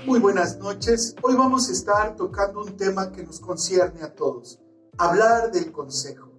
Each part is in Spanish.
Muy buenas noches. Hoy vamos a estar tocando un tema que nos concierne a todos. Hablar del consejo.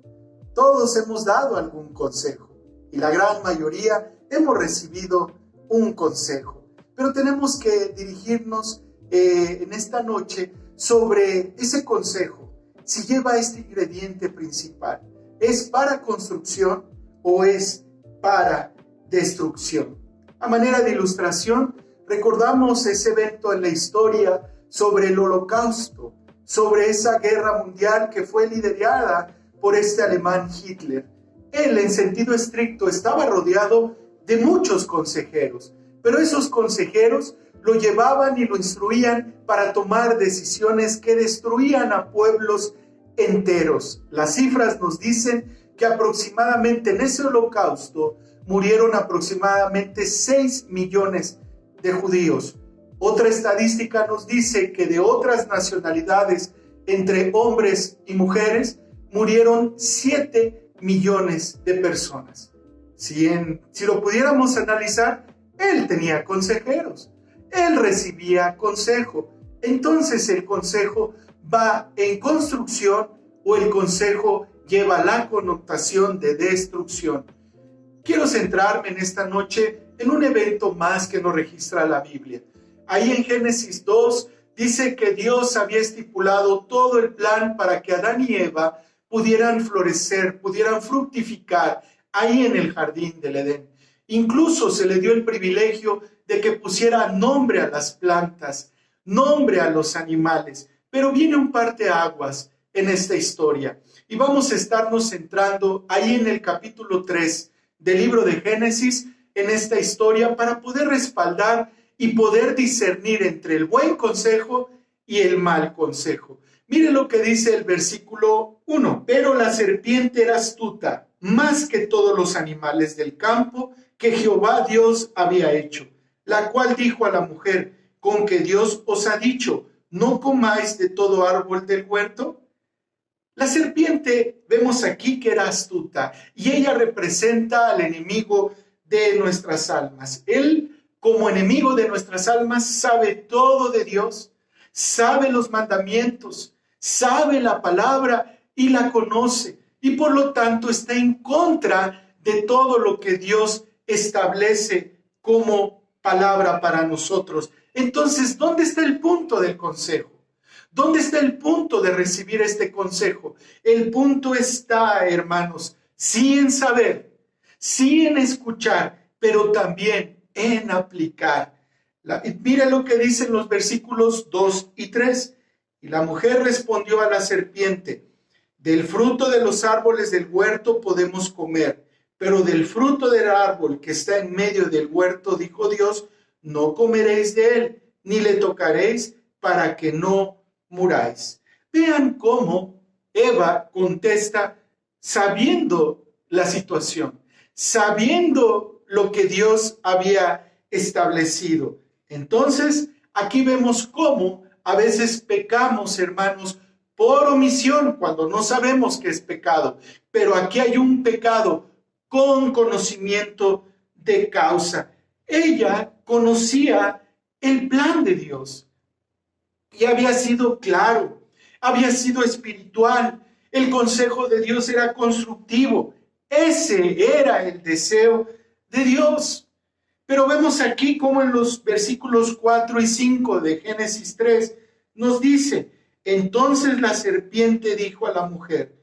Todos hemos dado algún consejo y la gran mayoría hemos recibido un consejo. Pero tenemos que dirigirnos en esta noche sobre ese consejo. Si lleva este ingrediente principal, ¿es para construcción o es para destrucción? A manera de ilustración, recordamos ese evento en la historia sobre el Holocausto, sobre esa guerra mundial que fue liderada por este alemán Hitler. Él, en sentido estricto, estaba rodeado de muchos consejeros, pero esos consejeros lo llevaban y lo instruían para tomar decisiones que destruían a pueblos enteros. Las cifras nos dicen que aproximadamente en ese Holocausto murieron aproximadamente 6 millones de judíos. Otra estadística nos dice que de otras nacionalidades, entre hombres y mujeres, murieron 7 millones de personas. Si lo pudiéramos analizar, él tenía consejeros, él recibía consejo. Entonces el consejo va en construcción o el consejo lleva la connotación de destrucción. Quiero centrarme en esta noche en un evento más que nos registra la Biblia. Ahí en Génesis 2 dice que Dios había estipulado todo el plan para que Adán y Eva pudieran florecer, pudieran fructificar ahí en el jardín del Edén. Incluso se le dio el privilegio de que pusiera nombre a las plantas, nombre a los animales. Pero viene un parteaguas en esta historia y vamos a estarnos centrando ahí en el capítulo 3 del libro de Génesis, en esta historia, para poder respaldar y poder discernir entre el buen consejo y el mal consejo. Mire lo que dice el versículo 1. Pero la serpiente era astuta, más que todos los animales del campo que Jehová Dios había hecho, la cual dijo a la mujer: ¿con que Dios os ha dicho, no comáis de todo árbol del huerto? La serpiente, vemos aquí que era astuta, y ella representa al enemigo de nuestras almas. Él, como enemigo de nuestras almas, sabe todo de Dios, sabe los mandamientos, sabe la palabra y la conoce, y por lo tanto está en contra de todo lo que Dios establece como palabra para nosotros. Entonces, ¿dónde está el punto del consejo? ¿Dónde está el punto de recibir este consejo? El punto está, hermanos, sí en saber, sí en escuchar, pero también en aplicar. Mira lo que dicen los versículos 2 y 3. Y la mujer respondió a la serpiente: del fruto de los árboles del huerto podemos comer, pero del fruto del árbol que está en medio del huerto, dijo Dios, no comeréis de él, ni le tocaréis, para que no muráis. Vean cómo Eva contesta sabiendo la situación, sabiendo lo que Dios había establecido. Entonces, aquí vemos cómo a veces pecamos, hermanos, por omisión, cuando no sabemos que es pecado. Pero aquí hay un pecado con conocimiento de causa. Ella conocía el plan de Dios y había sido claro, había sido espiritual. El consejo de Dios era constructivo. Ese era el deseo de Dios. Pero vemos aquí como en los versículos 4 y 5 de Génesis 3 nos dice: entonces la serpiente dijo a la mujer,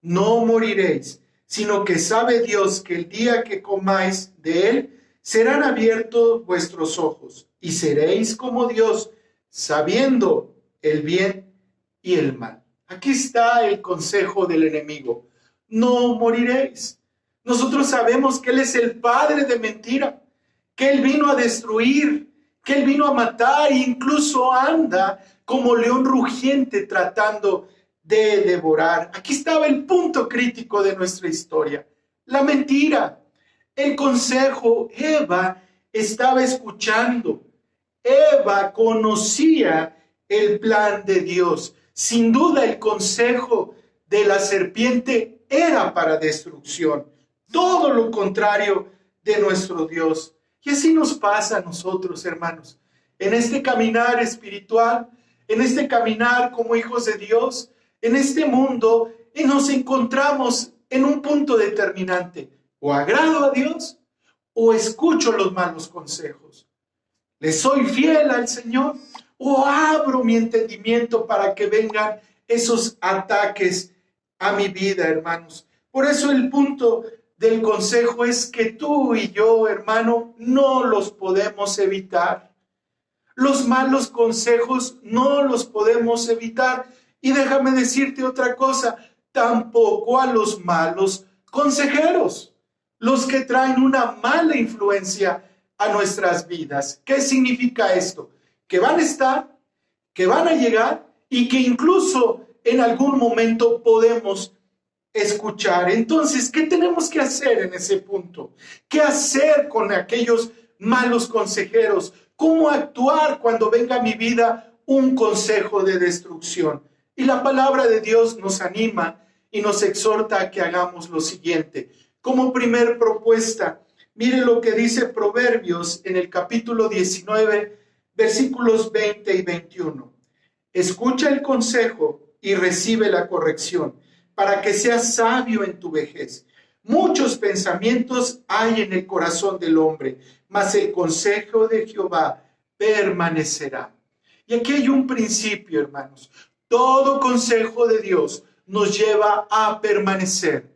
no moriréis, sino que sabe Dios que el día que comáis de él, serán abiertos vuestros ojos y seréis como Dios, sabiendo el bien y el mal. Aquí está el consejo del enemigo: no moriréis. Nosotros sabemos que él es el padre de mentira, que él vino a destruir, que él vino a matar e incluso anda como león rugiente tratando de devorar. Aquí estaba el punto crítico de nuestra historia: la mentira, el consejo. Eva estaba escuchando. Eva conocía el plan de Dios. Sin duda el consejo de la serpiente era para destrucción. Todo lo contrario de nuestro Dios. Y así nos pasa a nosotros, hermanos. en este caminar espiritual, en este caminar como hijos de Dios, en este mundo, y nos encontramos en un punto determinante. O agrado a Dios o escucho los malos consejos. ¿Le soy fiel al Señor o abro mi entendimiento para que vengan esos ataques a mi vida, hermanos? Por eso el punto del consejo es que tú y yo, hermano, no los podemos evitar. Los malos consejos no los podemos evitar. Y déjame decirte otra cosa, tampoco a los malos consejeros, los que traen una mala influencia a nuestras vidas. ¿Qué significa esto? Que van a estar, que van a llegar y que incluso en algún momento podemos escuchar. Entonces, ¿qué tenemos que hacer en ese punto? ¿Qué hacer con aquellos malos consejeros? ¿Cómo actuar cuando venga a mi vida un consejo de destrucción? Y la palabra de Dios nos anima y nos exhorta a que hagamos lo siguiente. Como primer propuesta, mire lo que dice Proverbios en el capítulo 19, versículos 20 y 21. Escucha el consejo y recibe la corrección, para que seas sabio en tu vejez. Muchos pensamientos hay en el corazón del hombre, mas el consejo de Jehová permanecerá. Y aquí hay un principio, hermanos. Todo consejo de Dios nos lleva a permanecer.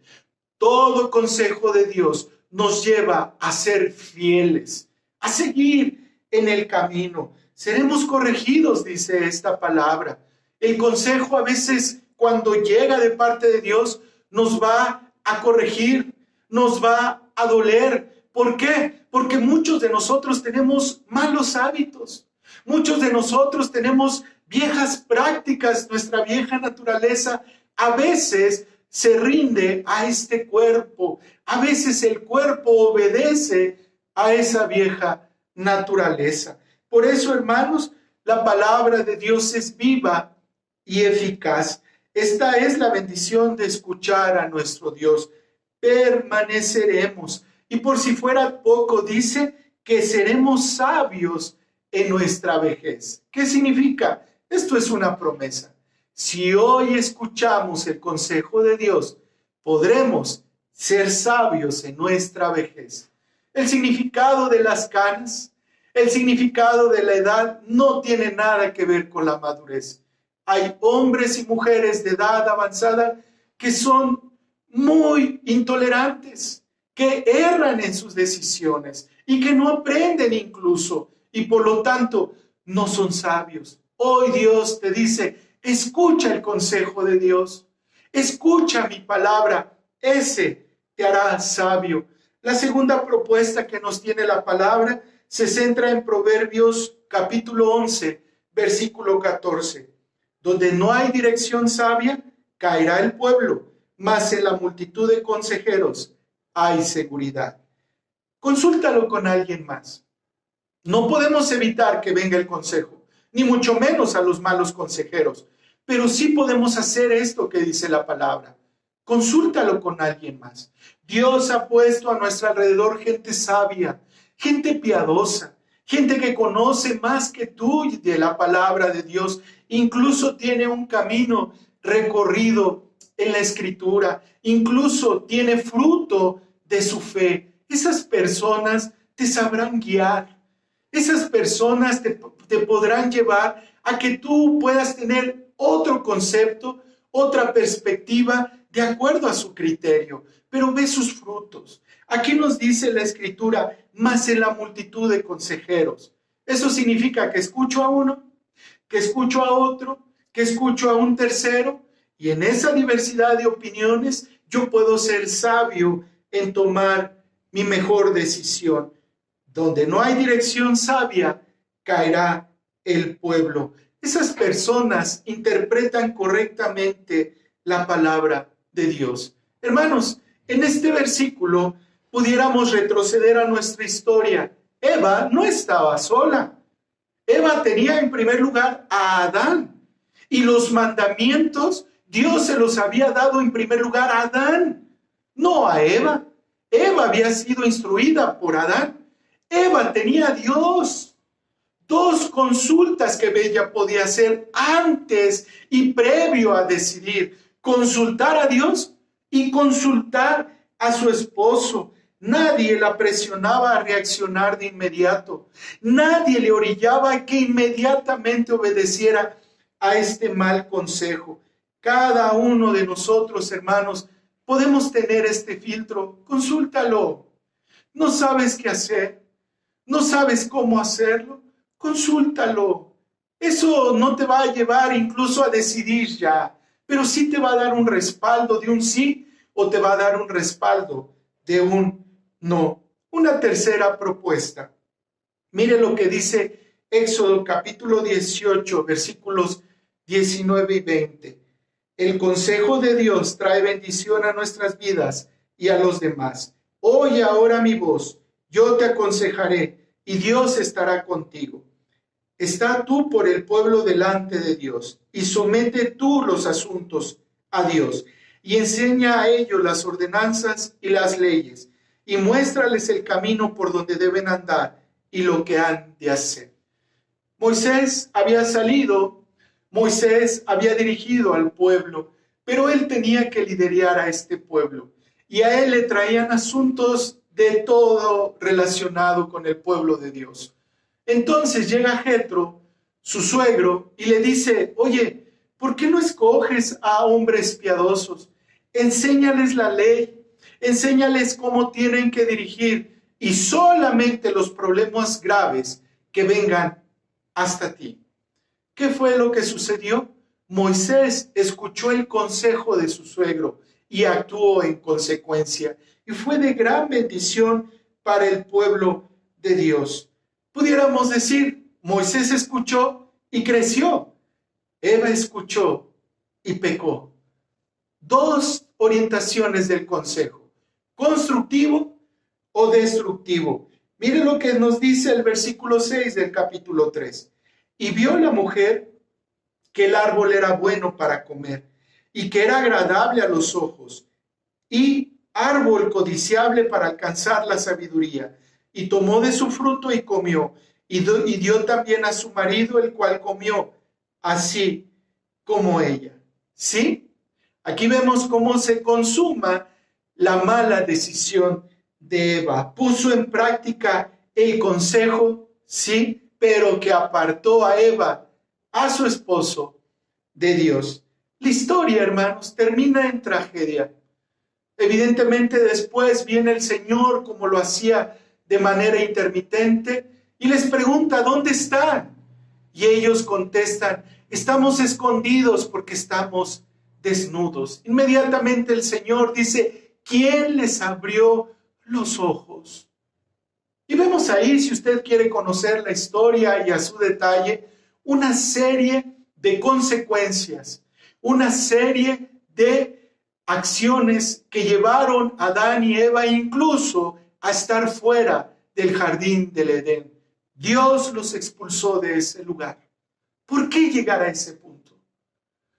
Todo consejo de Dios nos lleva a ser fieles, a seguir en el camino. Seremos corregidos, dice esta palabra. El consejo a veces, cuando llega de parte de Dios, nos va a corregir, nos va a doler. ¿Por qué? Porque muchos de nosotros tenemos malos hábitos. Muchos de nosotros tenemos viejas prácticas. Nuestra vieja naturaleza a veces se rinde a este cuerpo. A veces el cuerpo obedece a esa vieja naturaleza. Por eso, hermanos, la palabra de Dios es viva y eficaz. Esta es la bendición de escuchar a nuestro Dios. Permaneceremos. Y por si fuera poco, dice que seremos sabios en nuestra vejez. ¿Qué significa? Esto es una promesa. Si hoy escuchamos el consejo de Dios, podremos ser sabios en nuestra vejez. El significado de las canas, el significado de la edad no tiene nada que ver con la madurez. Hay hombres y mujeres de edad avanzada que son muy intolerantes, que erran en sus decisiones y que no aprenden incluso y por lo tanto no son sabios. Hoy Dios te dice, escucha el consejo de Dios, escucha mi palabra, ese te hará sabio. La segunda propuesta que nos tiene la palabra se centra en Proverbios capítulo 11, versículo 14. Donde no hay dirección sabia, caerá el pueblo, mas en la multitud de consejeros hay seguridad. Consúltalo con alguien más. No podemos evitar que venga el consejo, ni mucho menos a los malos consejeros, pero sí podemos hacer esto que dice la palabra. Consúltalo con alguien más. Dios ha puesto a nuestro alrededor gente sabia, gente piadosa, gente que conoce más que tú de la palabra de Dios. Incluso tiene un camino recorrido en la Escritura. Incluso tiene fruto de su fe. Esas personas te sabrán guiar. Esas personas te podrán llevar a que tú puedas tener otro concepto, otra perspectiva de acuerdo a su criterio. Pero ve sus frutos. Aquí nos dice la Escritura, más en la multitud de consejeros. Eso significa que escucho a uno, que escucho a otro, que escucho a un tercero, y en esa diversidad de opiniones yo puedo ser sabio en tomar mi mejor decisión. Donde no hay dirección sabia, caerá el pueblo. Esas personas interpretan correctamente la palabra de Dios. Hermanos, en este versículo pudiéramos retroceder a nuestra historia. Eva no estaba sola. Eva tenía en primer lugar a Adán. Y los mandamientos, Dios se los había dado en primer lugar a Adán, no a Eva. Eva había sido instruida por Adán. Eva tenía a Dios. Dos consultas que ella podía hacer antes y previo a decidir: consultar a Dios y consultar a su esposo. Nadie la presionaba a reaccionar de inmediato. Nadie le orillaba a que inmediatamente obedeciera a este mal consejo. Cada uno de nosotros, hermanos, podemos tener este filtro. Consúltalo. ¿No sabes qué hacer? ¿No sabes cómo hacerlo? Consúltalo. Eso no te va a llevar incluso a decidir ya, pero sí te va a dar un respaldo de un sí o te va a dar un respaldo de un no. Una tercera propuesta. Mire lo que dice Éxodo capítulo 18, versículos 19 y 20. El consejo de Dios trae bendición a nuestras vidas y a los demás. Oye ahora mi voz, yo te aconsejaré y Dios estará contigo. Está tú por el pueblo delante de Dios y somete tú los asuntos a Dios y enseña a ellos las ordenanzas y las leyes y muéstrales el camino por donde deben andar y lo que han de hacer. Moisés había salido, Moisés había dirigido al pueblo, pero él tenía que liderar a este pueblo y a él le traían asuntos de todo relacionado con el pueblo de Dios. Entonces llega Jetro, su suegro, y le dice: oye, ¿por qué no escoges a hombres piadosos? Enséñales la ley, enséñales cómo tienen que dirigir y solamente los problemas graves que vengan hasta ti. ¿Qué fue lo que sucedió? Moisés escuchó el consejo de su suegro y actuó en consecuencia. Y fue de gran bendición para el pueblo de Dios. Pudiéramos decir, Moisés escuchó y creció. Eva escuchó y pecó. Dos orientaciones del consejo: constructivo o destructivo. Mire lo que nos dice el versículo 6 del capítulo 3. Y vio la mujer que el árbol era bueno para comer y que era agradable a los ojos y árbol codiciable para alcanzar la sabiduría. Y tomó de su fruto y comió, y dio también a su marido, el cual comió, así como ella. ¿Sí? Aquí vemos cómo se consuma la mala decisión de Eva. Puso en práctica el consejo, sí, pero que apartó a Eva, a su esposo, de Dios. La historia, hermanos, termina en tragedia. Evidentemente después viene el Señor, como lo hacía de manera intermitente, y les pregunta: ¿dónde están? Y ellos contestan: estamos escondidos porque estamos desnudos. Inmediatamente el Señor dice: ¿quién les abrió los ojos? Y vemos ahí, si usted quiere conocer la historia y a su detalle, una serie de consecuencias, una serie de acciones que llevaron a Adán y Eva incluso a estar fuera del jardín del Edén. Dios los expulsó de ese lugar. ¿Por qué llegar a ese punto?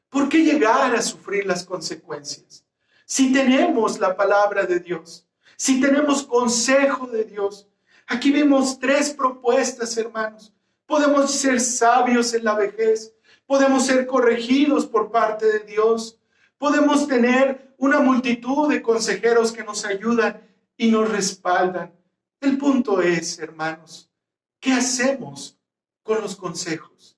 ¿Por qué llegar a sufrir las consecuencias? Si tenemos la palabra de Dios, si tenemos consejo de Dios. Aquí vemos tres propuestas, hermanos. Podemos ser sabios en la vejez, podemos ser corregidos por parte de Dios, podemos tener una multitud de consejeros que nos ayudan y nos respaldan. El punto es, hermanos, ¿qué hacemos con los consejos?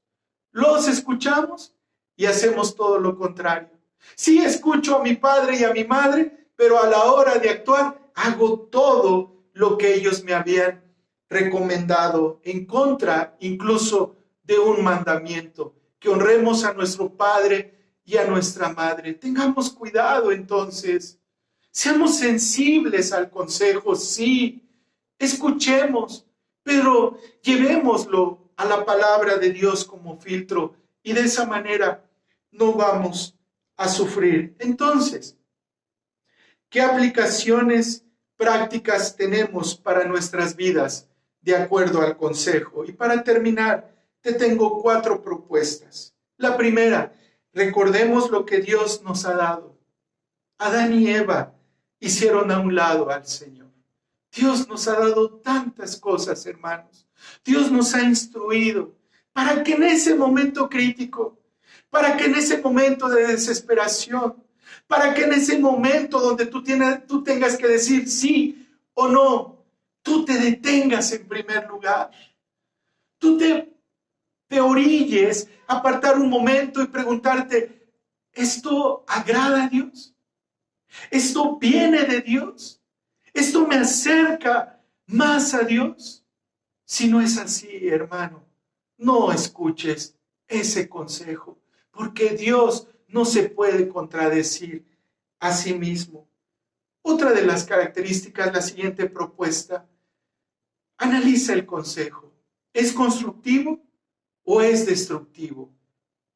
¿Los escuchamos y hacemos todo lo contrario? Sí, escucho a mi padre y a mi madre, pero a la hora de actuar hago todo lo que ellos me habían recomendado, en contra incluso de un mandamiento: que honremos a nuestro padre y a nuestra madre. Tengamos cuidado entonces, seamos sensibles al consejo, sí, escuchemos, pero llevémoslo a la palabra de Dios como filtro y de esa manera no vamos a sufrir. Entonces, ¿qué aplicaciones prácticas tenemos para nuestras vidas de acuerdo al consejo? Y para terminar, te tengo 4 propuestas. La primera: recordemos lo que Dios nos ha dado. Adán y Eva hicieron a un lado al Señor. Dios nos ha dado tantas cosas, hermanos. Dios nos ha instruido para que en ese momento crítico, para que en ese momento de desesperación, para que en ese momento donde tú tengas que decir sí o no, tú te detengas en primer lugar. Tú te orilles a apartar un momento y preguntarte, ¿esto agrada a Dios? ¿Esto viene de Dios? ¿Esto me acerca más a Dios? Si no es así, hermano, no escuches ese consejo, porque Dios no se puede contradecir a sí mismo. Otra de las características, la siguiente propuesta, analiza el consejo. ¿Es constructivo o es destructivo?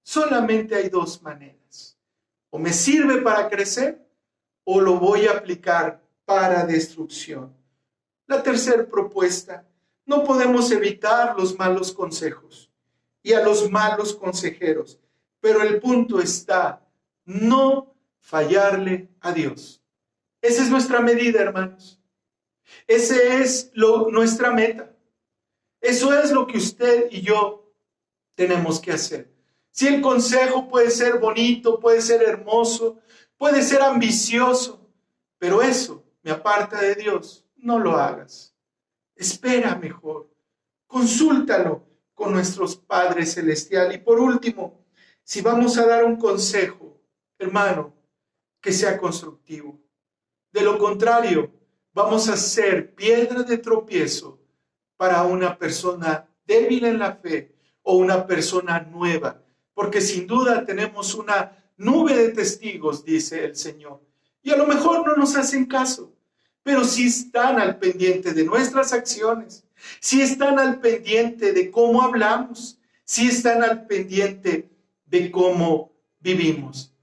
Solamente hay dos maneras. O me sirve para crecer o lo voy a aplicar para destrucción. La tercera propuesta, no podemos evitar los malos consejos y a los malos consejeros, pero el punto está, no fallarle a Dios. Esa es nuestra medida, hermanos. Esa es nuestra meta. Eso es lo que usted y yo tenemos que hacer. Si el consejo puede ser bonito, puede ser hermoso, puede ser ambicioso, pero eso me aparta de Dios, no lo hagas. Espera mejor, consúltalo con nuestros padres celestiales. Y por último, si vamos a dar un consejo, hermano, que sea constructivo. De lo contrario, vamos a ser piedra de tropiezo para una persona débil en la fe o una persona nueva, porque sin duda tenemos una nube de testigos, dice el Señor, y a lo mejor no nos hacen caso, pero sí están al pendiente de nuestras acciones, sí están al pendiente de cómo hablamos, sí están al pendiente de cómo vivimos.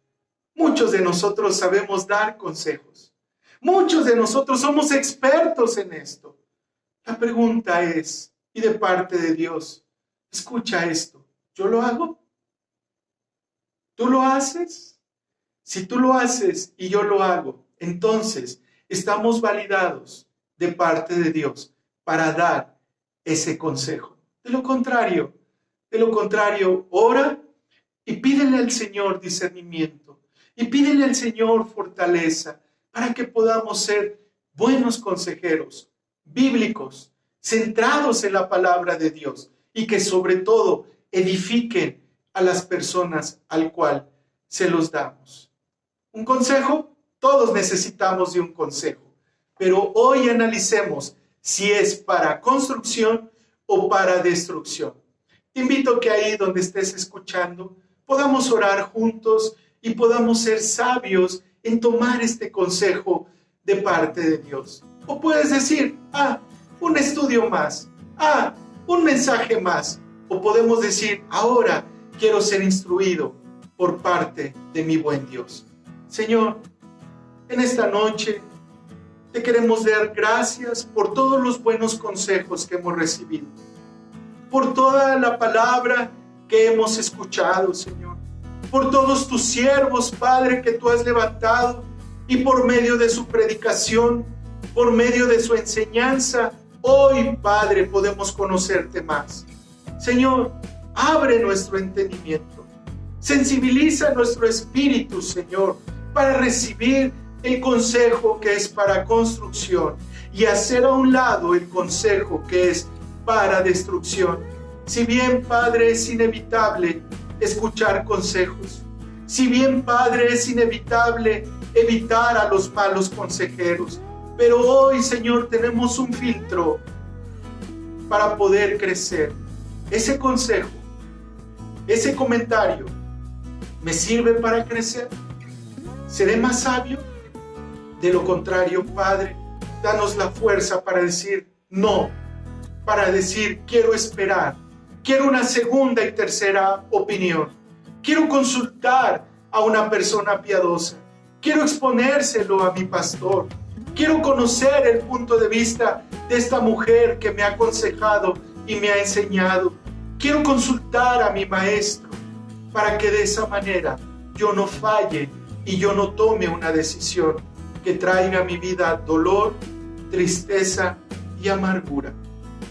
Muchos de nosotros sabemos dar consejos, muchos de nosotros somos expertos en esto. La pregunta es, y de parte de Dios, escucha esto, ¿yo lo hago? ¿Tú lo haces? Si tú lo haces y yo lo hago, entonces estamos validados de parte de Dios para dar ese consejo. De lo contrario, ora y pídele al Señor discernimiento y pídele al Señor fortaleza para que podamos ser buenos consejeros bíblicos, centrados en la palabra de Dios y que sobre todo edifiquen a las personas al cual se los damos. ¿Un consejo? Todos necesitamos de un consejo, pero hoy analicemos si es para construcción o para destrucción. Te invito a que ahí donde estés escuchando podamos orar juntos y podamos ser sabios en tomar este consejo de parte de Dios. O puedes decir, un estudio más, un mensaje más. O podemos decir, ahora quiero ser instruido por parte de mi buen Dios. Señor, en esta noche te queremos dar gracias por todos los buenos consejos que hemos recibido, por toda la palabra que hemos escuchado, Señor, por todos tus siervos, Padre, que tú has levantado y por medio de su predicación, por medio de su enseñanza, hoy, Padre, podemos conocerte más. Señor, abre nuestro entendimiento, sensibiliza nuestro espíritu, Señor, para recibir el consejo que es para construcción y hacer a un lado el consejo que es para destrucción. Si bien, Padre, es inevitable escuchar consejos, si bien, Padre, es inevitable evitar a los malos consejeros, pero hoy, Señor, tenemos un filtro para poder crecer. Ese consejo, ese comentario, ¿me sirve para crecer? ¿Seré más sabio? De lo contrario, Padre, danos la fuerza para decir no, para decir quiero esperar, quiero una segunda y tercera opinión, quiero consultar a una persona piadosa, quiero exponérselo a mi pastor, quiero conocer el punto de vista de esta mujer que me ha aconsejado y me ha enseñado, quiero consultar a mi maestro para que de esa manera yo no falle y yo no tome una decisión que traiga a mi vida dolor, tristeza y amargura.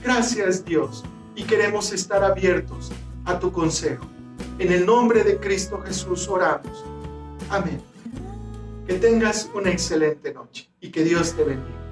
Gracias, Dios, y queremos estar abiertos a tu consejo. En el nombre de Cristo Jesús oramos. Amén. Que tengas una excelente noche y que Dios te bendiga.